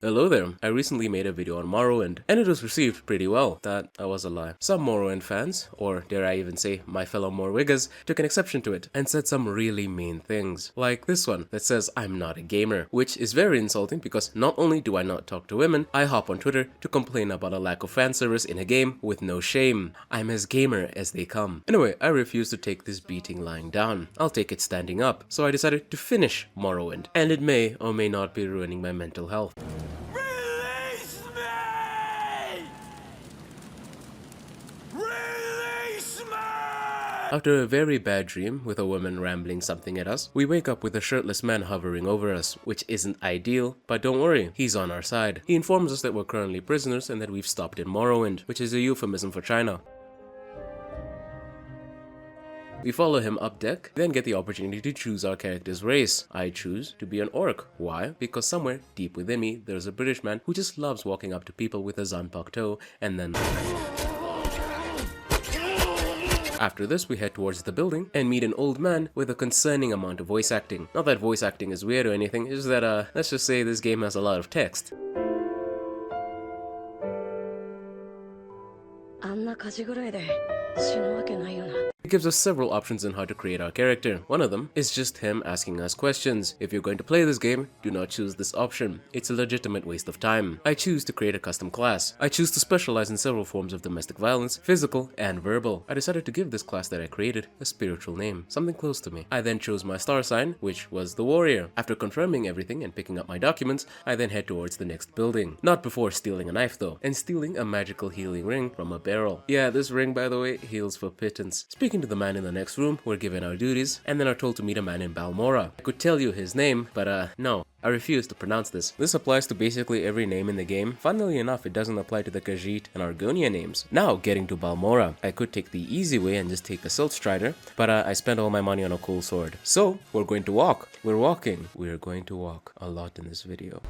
Hello there, I recently made a video on Morrowind, and it was received pretty well. That was a lie. Some Morrowind fans, or dare I even say my fellow Morwiggers, took an exception to it and said some really mean things. Like this one that says I'm not a gamer, which is very insulting because not only do I not talk to women, I hop on Twitter to complain about a lack of fan service in a game with no shame. I'm as gamer as they come. Anyway, I refuse to take this beating lying down. I'll take it standing up, so I decided to finish Morrowind, and it may or may not be ruining my mental health. Release me! Release me! After a very bad dream with a woman rambling something at us, we wake up with a shirtless man hovering over us, which isn't ideal, but don't worry, he's on our side. He informs us that we're currently prisoners and that we've stopped in Morrowind, which is a euphemism for China. We follow him up deck, then get the opportunity to choose our character's race. I choose to be an orc. Why? Because somewhere deep within me, there's a British man who just loves walking up to people with a Zanpak toe and then... After this, we head towards the building and meet an old man with a concerning amount of voice acting. Not that voice acting is weird or anything, it's just that, let's just say this game has a lot of text. It gives us several options on how to create our character. One of them is just him asking us questions. If you're going to play this game, do not choose this option. It's a legitimate waste of time. I choose to create a custom class. I choose to specialize in several forms of domestic violence, physical and verbal. I decided to give this class that I created a spiritual name, something close to me. I then chose my star sign, which was the warrior. After confirming everything and picking up my documents, I then head towards the next building. Not before stealing a knife though, and stealing a magical healing ring from a barrel. Yeah, this ring, by the way, heals for pittance. Speaking to the man in the next room, we're given our duties, and then are told to meet a man in Balmora. I could tell you his name, but no. I refuse to pronounce this. This applies to basically every name in the game. Funnily enough, it doesn't apply to the Khajiit and Argonia names. Now, getting to Balmora. I could take the easy way and just take a Silt Strider, but I spent all my money on a cool sword. So, we're going to walk. We're walking. We're going to walk a lot in this video.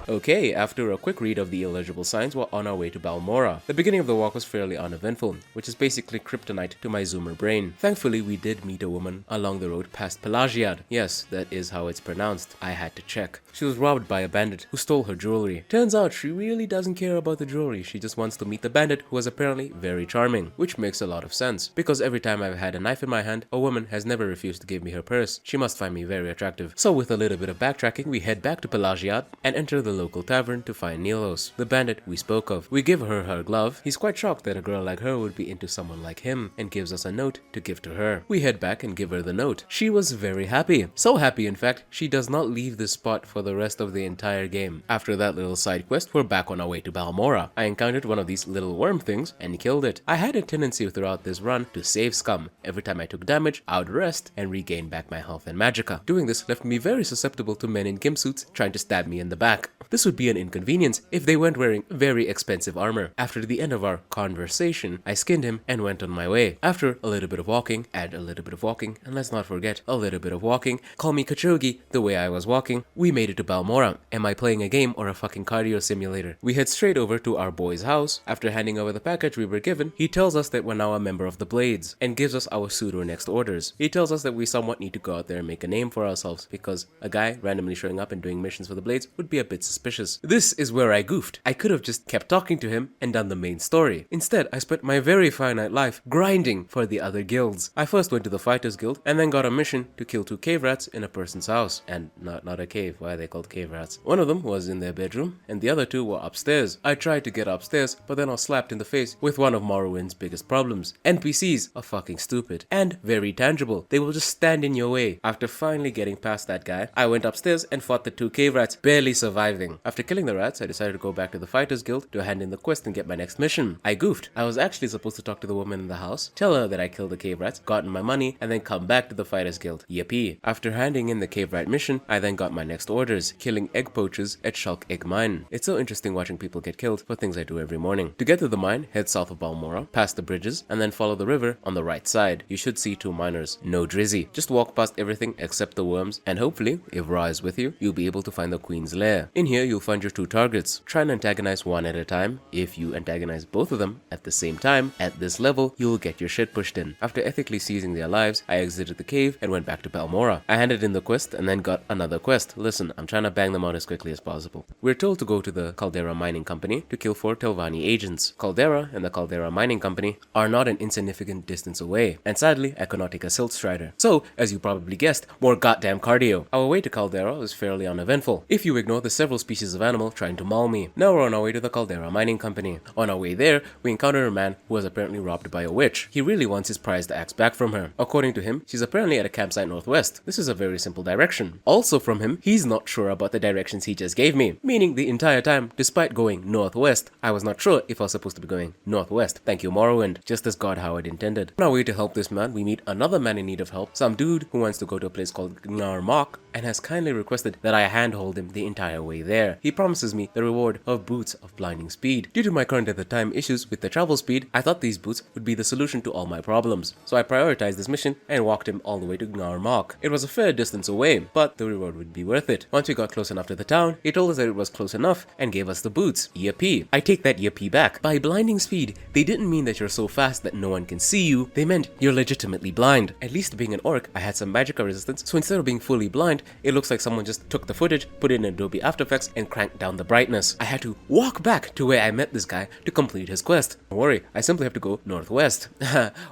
Okay, after a quick read of the illegible signs, we're on our way to Balmora. The beginning of the walk was fairly uneventful, which is basically kryptonite to my zoomer brain. Thankfully, we did meet a woman along the road past Pelagiad. Yes, that is how it's pronounced. I had to check. She was robbed by a bandit who stole her jewelry. Turns out she really doesn't care about the jewelry, she just wants to meet the bandit who was apparently very charming, which makes a lot of sense, because every time I've had a knife in my hand, a woman has never refused to give me her purse. She must find me very attractive. So with a little bit of backtracking, we head back to Pelagiad and enter the local tavern to find Nilos, the bandit we spoke of. We give her glove. He's quite shocked that a girl like her would be into someone like him and gives us a note to give to her. We head back and give her the note. She was very happy. So happy, in fact, she does not leave this spot for the rest of the entire game. After that little side quest, we're back on our way to Balmora. I encountered one of these little worm things and killed it. I had a tendency throughout this run to save scum. Every time I took damage, I would rest and regain back my health and magicka. Doing this left me very susceptible to men in gimp suits trying to stab me in the back. This would be an inconvenience if they weren't wearing very expensive armor. After the end of our conversation, I skinned him and went on my way. After a little bit of walking, and a little bit of walking, and let's not forget a little bit of walking, call me Kachogi, the way I was walking, we made it to Balmora. Am I playing a game or a fucking cardio simulator? We head straight over to our boy's house. After handing over the package we were given, he tells us that we're now a member of the Blades, and gives us our pseudo next orders. He tells us that we somewhat need to go out there and make a name for ourselves, because a guy randomly showing up and doing missions for the Blades would be a bit suspicious. This is where I goofed. I could have just kept talking to him and done the main story. Instead, I spent my very finite life grinding for the other guilds. I first went to the Fighters Guild and then got a mission to kill 2 cave rats in a person's house. And not a cave, why are they called cave rats? One of them was in their bedroom and the other 2 were upstairs. I tried to get upstairs, but then I was slapped in the face with one of Morrowind's biggest problems. NPCs are fucking stupid and very tangible. They will just stand in your way. After finally getting past that guy, I went upstairs and fought the 2 cave rats, barely surviving. After killing the rats, I decided to go back to the Fighters Guild to hand in the quest and get my next mission. I goofed. I was actually supposed to talk to the woman in the house, tell her that I killed the cave rats, gotten my money, and then come back to the Fighters Guild. Yippee. After handing in the cave rat mission, I then got my next orders, killing egg poachers at Shulk Egg Mine. It's so interesting watching people get killed for things I do every morning. To get to the mine, head south of Balmora, past the bridges, and then follow the river on the right side. You should see 2 miners. No drizzy. Just walk past everything except the worms, and hopefully, if Ra is with you, you'll be able to find the Queen's lair. In here, here, you'll find your two targets. Try and antagonize one at a time. If you antagonize both of them at the same time, at this level, you'll get your shit pushed in. After ethically seizing their lives, I exited the cave and went back to Balmora. I handed in the quest and then got another quest. Listen, I'm trying to bang them out as quickly as possible. We're told to go to the Caldera Mining Company to kill 4 Telvanni agents. Caldera and the Caldera Mining Company are not an insignificant distance away, and sadly, I could not take a Silt Strider. So, as you probably guessed, more goddamn cardio. Our way to Caldera was fairly uneventful, if you ignore the several species of animal trying to maul me. Now we're on our way to the Caldera Mining Company. On our way there, we encountered a man who was apparently robbed by a witch. He really wants his prized axe back from her. According to him, she's apparently at a campsite northwest. This is a very simple direction. Also from him, he's not sure about the directions he just gave me, meaning the entire time, despite going northwest, I was not sure if I was supposed to be going northwest. Thank you, Morrowind, just as God how it intended. On our way to help this man, we meet another man in need of help, some dude who wants to go to a place called Gnarmok and has kindly requested that I handhold him the entire way there. He promises me the reward of boots of blinding speed. Due to my current at the time issues with the travel speed, I thought these boots would be the solution to all my problems. So I prioritized this mission and walked him all the way to Gnarmok. It was a fair distance away, but the reward would be worth it. Once we got close enough to the town, he told us that it was close enough and gave us the boots. Yippee. I take that yippee back. By blinding speed, they didn't mean that you're so fast that no one can see you. They meant you're legitimately blind. At least being an orc, I had some magicka resistance, so instead of being fully blind, it looks like someone just took the footage, put it in Adobe After Effects, and cranked down the brightness. I had to walk back to where I met this guy to complete his quest. Don't worry, I simply have to go northwest.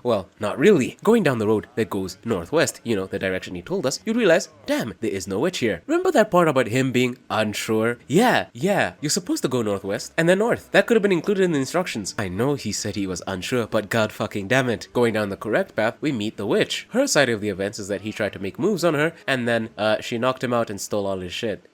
Well, not really. Going down the road that goes northwest, you know, the direction he told us, you realize, damn, there is no witch here. Remember that part about him being unsure? Yeah, you're supposed to go northwest and then north. That could have been included in the instructions. I know he said he was unsure, but god fucking damn it. Going down the correct path, we meet the witch. Her side of the events is that he tried to make moves on her, and then she knocked him out and stole all his shit.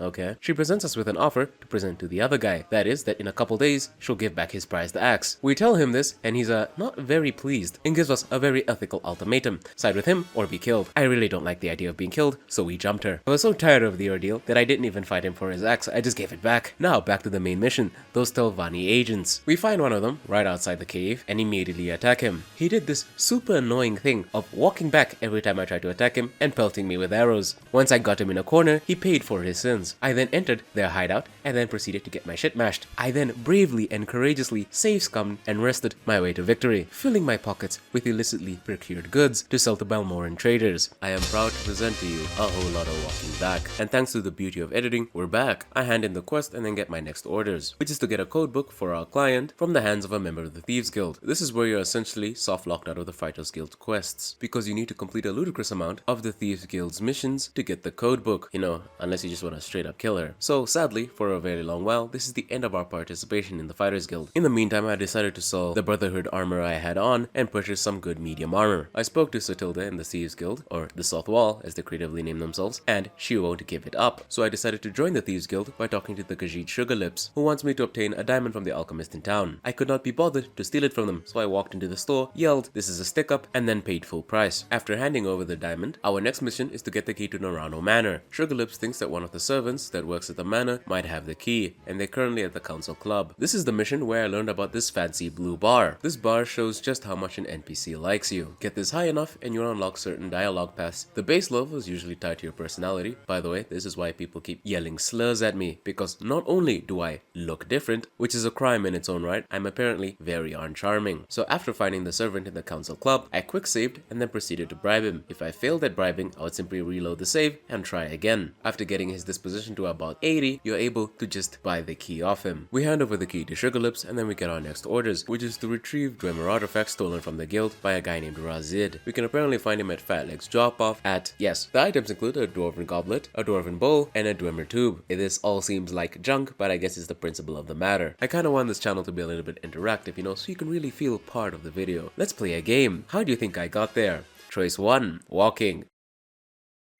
Okay. She presents us with an offer to present to the other guy. That is, that in a couple days, she'll give back his prized axe. We tell him this, and he's not very pleased, and gives us a very ethical ultimatum. Side with him, or be killed. I really don't like the idea of being killed, so we jumped her. I was so tired of the ordeal that I didn't even fight him for his axe, I just gave it back. Now, back to the main mission, those Telvanni agents. We find one of them right outside the cave, and immediately attack him. He did this super annoying thing of walking back every time I tried to attack him, and pelting me with arrows. Once I got him in a corner, he paid for his sins. I then entered their hideout, and then proceeded to get my shit mashed. I then bravely and courageously safe-scummed and wrested my way to victory, filling my pockets with illicitly procured goods to sell to Balmoran traders. I am proud to present to you a whole lot of walking back, and thanks to the beauty of editing, we're back. I hand in the quest and then get my next orders, which is to get a codebook for our client from the hands of a member of the Thieves Guild. This is where you're essentially soft-locked out of the Fighters Guild quests, because you need to complete a ludicrous amount of the Thieves Guild's missions to get the codebook, you know, unless you just want to straight up kill her. So sadly, for a very long while, this is the end of our participation in the Fighters Guild. In the meantime, I decided to sell the Brotherhood armor I had on and purchase some good medium armor. I spoke to Sotilda in the Thieves Guild, or the South Wall as they creatively name themselves, and she won't give it up. So I decided to join the Thieves Guild by talking to the Khajiit Sugarlips, who wants me to obtain a diamond from the alchemist in town. I could not be bothered to steal it from them, so I walked into the store, yelled, "This is a stick up," and then paid full price. After handing over the diamond, our next mission is to get the key to Narano Manor. Sugarlips thinks that one of the servants that works at the manor might have the key, and they're currently at the council club. This is the mission where I learned about this fancy blue bar. This bar shows just how much an NPC likes you. Get this high enough and you'll unlock certain dialogue paths. The base level is usually tied to your personality. By the way, this is why people keep yelling slurs at me, because not only do I look different, which is a crime in its own right, I'm apparently very uncharming. So after finding the servant in the council club, I quick saved and then proceeded to bribe him. If I failed at bribing, I would simply reload the save and try again. After getting his disposition to about 80, you're able to just buy the key off him. We hand over the key to Sugarlips and then we get our next orders, which is to retrieve Dwemer artifacts stolen from the guild by a guy named Razid. We can apparently find him at Fatleg's drop-off at, yes, the items include a dwarven goblet, a dwarven bowl, and a Dwemer tube. This all seems like junk, but I guess it's the principle of the matter. I kinda want this channel to be a little bit interactive, you know, so you can really feel part of the video. Let's play a game. How do you think I got there? Choice 1, walking.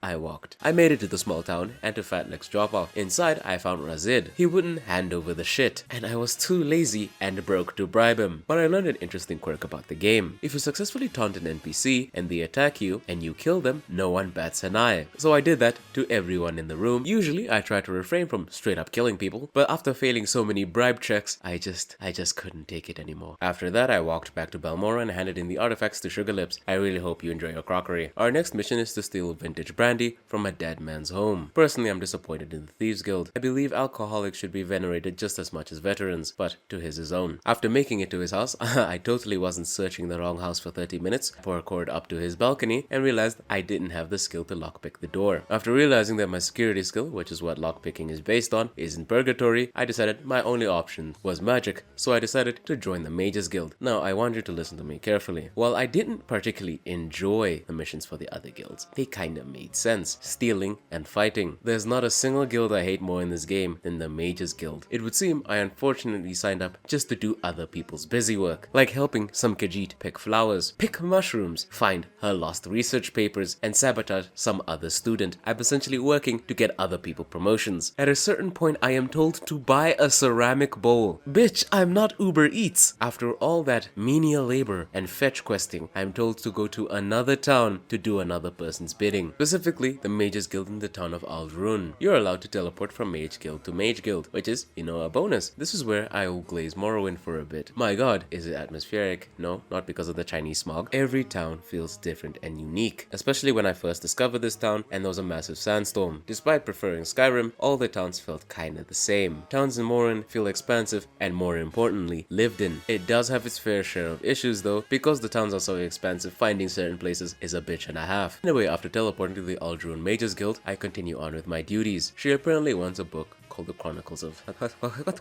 I walked. I made it to the small town and to Fatleg's drop-off. Inside, I found Razid. He wouldn't hand over the shit, and I was too lazy and broke to bribe him. But I learned an interesting quirk about the game. If you successfully taunt an NPC and they attack you and you kill them, no one bats an eye. So I did that to everyone in the room. Usually, I try to refrain from straight up killing people, but after failing so many bribe checks, I just couldn't take it anymore. After that, I walked back to Balmora and handed in the artifacts to Sugarlips. I really hope you enjoy your crockery. Our next mission is to steal vintage brandy brandy from a dead man's home. Personally, I'm disappointed in the Thieves Guild. I believe alcoholics should be venerated just as much as veterans, but to his own. After making it to his house, I totally wasn't searching the wrong house for 30 minutes, parkoured up to his balcony, and realized I didn't have the skill to lockpick the door. After realizing that my security skill, which is what lockpicking is based on, is in purgatory, I decided my only option was magic, so I decided to join the Mages Guild. Now, I want you to listen to me carefully. While I didn't particularly enjoy the missions for the other guilds, they kinda made sense. Stealing and fighting. There's not a single guild I hate more in this game than the Mages Guild. It would seem I unfortunately signed up just to do other people's busy work, like helping some Khajiit pick flowers, pick mushrooms, find her lost research papers, and sabotage some other student. I'm essentially working to get other people promotions. At a certain point, I am told to buy a ceramic bowl. Bitch, I'm not Uber Eats. After all that menial labor and fetch questing, I'm told to go to another town to do another person's bidding. Specifically, the Mages Guild in the town of Aldrun. You're allowed to teleport from Mage Guild to Mage Guild, which is, a bonus. This is where I will glaze Morrowind for a bit. My god, is it atmospheric? No, not because of the Chinese smog. Every town feels different and unique, especially when I first discovered this town and there was a massive sandstorm. Despite preferring Skyrim, all the towns felt kinda the same. Towns in Morrowind feel expansive and, more importantly, lived in. It does have its fair share of issues though. Because the towns are so expansive, finding certain places is a bitch and a half. Anyway, after teleporting to the Aldrun Mages Guild, I continue on with my duties. She apparently wants a book called The Chronicles of...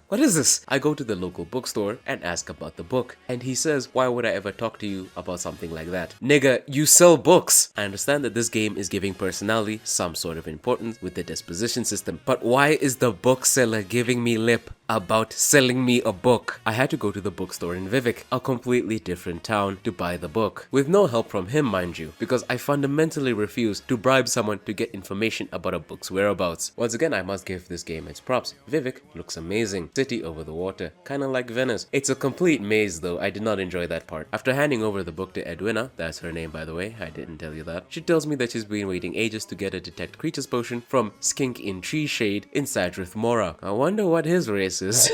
What is this? I go to the local bookstore and ask about the book, and he says, why would I ever talk to you about something like that? Nigga, you sell books! I understand that this game is giving personality some sort of importance with the disposition system, but why is the bookseller giving me lip about selling me a book? I had to go to the bookstore in Vivek, a completely different town, to buy the book. With no help from him, mind you, because I fundamentally refuse to bribe someone to get information about a book's whereabouts. Once again, I must give this game its props. Vivek looks amazing. City over the water, kinda like Venice. It's a complete maze though, I did not enjoy that part. After handing over the book to Edwina, that's her name by the way, I didn't tell you that, she tells me that she's been waiting ages to get a detect creatures potion from Skink in Tree Shade in Sadrith Mora. I wonder what his race is.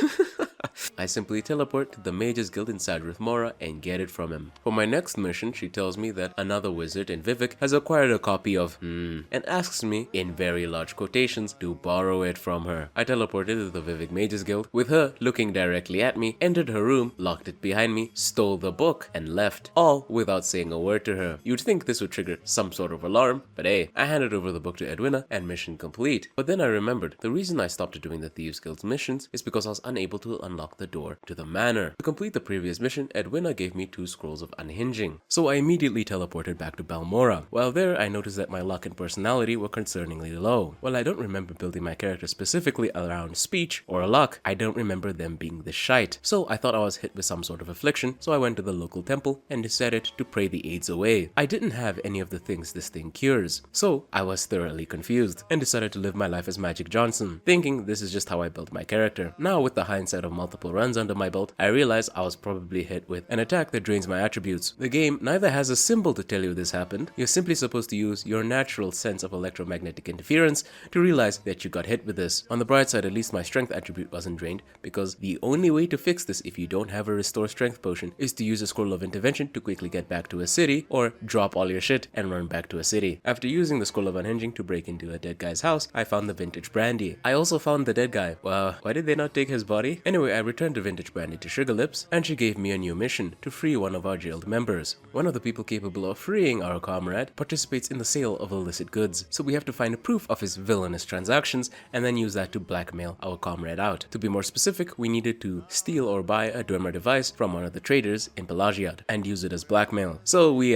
I simply teleport to the Mages Guild in Sadrith Mora and get it from him. For my next mission, she tells me that another wizard in Vivek has acquired a copy of and asks me, in very large quotations, to borrow it from her. I teleported to the Vivek Mages Guild, with her looking directly at me, entered her room, locked it behind me, stole the book, and left, all without saying a word to her. You'd think this would trigger some sort of alarm, but hey, I handed over the book to Edwina and mission complete. But then I remembered, the reason I stopped doing the Thieves Guild's missions is because I was unable to unlock the door to the manor. To complete the previous mission, Edwina gave me 2 scrolls of unhinging, so I immediately teleported back to Balmora. While there, I noticed that my luck and personality were concerningly low. While I don't remember building my character specifically around speech or luck, I don't remember them being this shite. So I thought I was hit with some sort of affliction, so I went to the local temple and decided to pray the AIDS away. I didn't have any of the things this thing cures, so I was thoroughly confused and decided to live my life as Magic Johnson, thinking this is just how I built my character. Now, with the hindsight of multiple runs under my belt, I realized I was probably hit with an attack that drains my attributes. The game neither has a symbol to tell you this happened. You're simply supposed to use your natural sense of electromagnetic interference to realize that you got hit with this. On the bright side, at least my strength attribute wasn't drained, because the only way to fix this if you don't have a restore strength potion is to use a scroll of intervention to quickly get back to a city, or drop all your shit and run back to a city. After using the scroll of unhinging to break into a dead guy's house, I found the vintage brandy. I also found the dead guy. Well, why did they not take his body? Anyway, I returned the vintage brandy to Sugar Lips, and she gave me a new mission to free one of our jailed members. One of the people capable of freeing our comrade participates in the sale of illicit goods, so we have to find proof of his villainous transactions and then use that to blackmail our comrade out. To be more specific, we needed to steal or buy a Dwemer device from one of the traders in Pelagiad and use it as blackmail. So we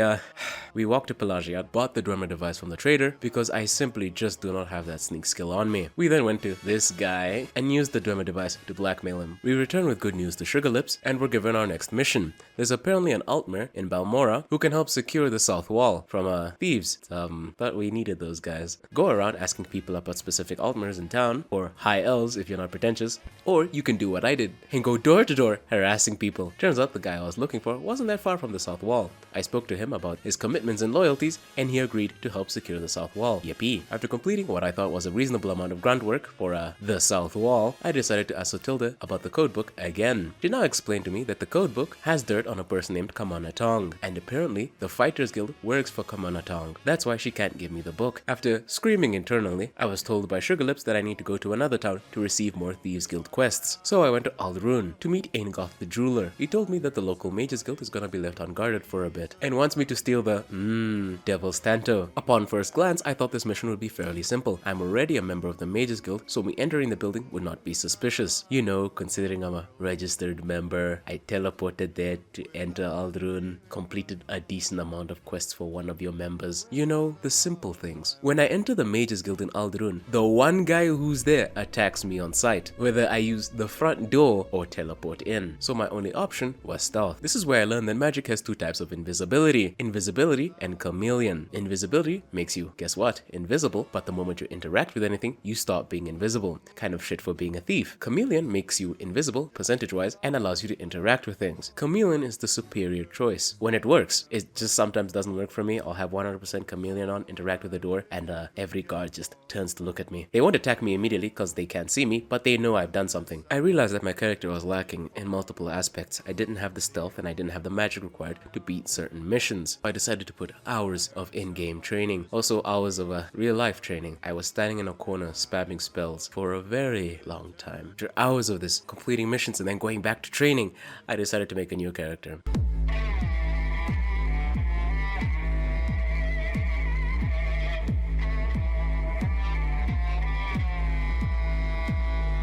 walked to Pelagiad, bought the Dwemer device from the trader because I simply just do not have that sneak skill on me. We then went to this guy and used the Dwemer device to blackmail him. We returned with good news to Sugar Lips and were given our next mission. There's apparently an Altmer in Balmora who can help secure the south wall from thieves. But we needed those guys. Go around asking people about specific Altmers in town, or high elves if you're not pretentious, or you can do what I did and go door to door harassing people. Turns out the guy I was looking for wasn't that far from the south wall. I spoke to him about his commitments and loyalties, and he agreed to help secure the south wall. Yippee. After completing what I thought was a reasonable amount of grunt work for the south wall, I decided to ask Sotilda about the the codebook again. She now explained to me that the codebook has dirt on a person named Kamanatong, and apparently the Fighters Guild works for Kamanatong. That's why she can't give me the book. After screaming internally, I was told by Sugar Lips that I need to go to another town to receive more Thieves Guild quests. So I went to Alderun to meet Aingoth the Jeweler. He told me that the local Mages Guild is gonna be left unguarded for a bit and wants me to steal the Devil's Tanto. Upon first glance, I thought this mission would be fairly simple. I'm already a member of the Mages Guild, so me entering the building would not be suspicious. You know, considering I'm a registered member, I teleported there to enter Alderun, completed a decent amount of quests for one of your members. You know, the simple things. When I enter the Mages Guild in Alderun, the one guy who's there attacks me on sight, whether I use the front door or teleport in. So my only option was stealth. This is where I learned that magic has two types of invisibility. Invisibility and chameleon. Invisibility makes you, guess what, invisible, but the moment you interact with anything, you stop being invisible. Kind of shit for being a thief. Chameleon makes you invisible, percentage-wise, and allows you to interact with things. Chameleon is the superior choice. When it works, it just sometimes doesn't work for me. I'll have 100% chameleon on, interact with the door, and every guard just turns to look at me. They won't attack me immediately because they can't see me, but they know I've done something. I realized that my character was lacking in multiple aspects. I didn't have the stealth and I didn't have the magic required to beat certain missions. I decided to put hours of in-game training, also hours of real-life training. I was standing in a corner spamming spells for a very long time. After hours of this, completing missions and then going back to training, I decided to make a new character.